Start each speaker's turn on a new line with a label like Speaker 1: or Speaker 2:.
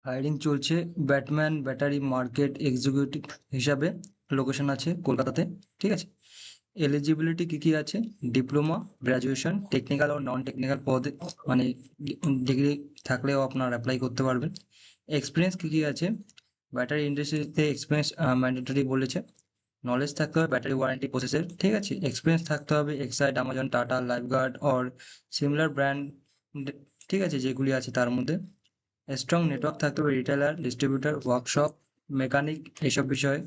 Speaker 1: Hiring চলছে Batman battery market executive হিসাবে। Location আছে কলকাতাতে। ঠিক আছে। এলিজিবিলিটি কি কি আছে? ডিপ্লোমা, গ্র্যাজুয়েশন, টেকনিক্যাল ও নন টেকনিক্যাল পদে মানে ডিগ্রি থাকলেও আপনার অ্যাপ্লাই করতে পারবেন। এক্সপিরিয়েন্স কি কি আছে? ব্যাটারি ইন্ডাস্ট্রিতে এক্সপিরিয়েন্স ম্যান্ডেটরি বলেছে। নলেজ থাকতে হবে ব্যাটারি ওয়ারেন্টি প্রসেসের। ঠিক আছে। এক্সপিরিয়েন্স থাকতে হবে Exide, Amazon, tata, lifeguard or similar brand. ঠিক আছে, যেগুলি আছে তার মধ্যে। স্ট্রং নেটওয়ার্ক থাকতে হবে রিটেলার, ডিস্ট্রিবিউটর, ওয়ার্কশপ, মেকানিক, এইসব বিষয়ে।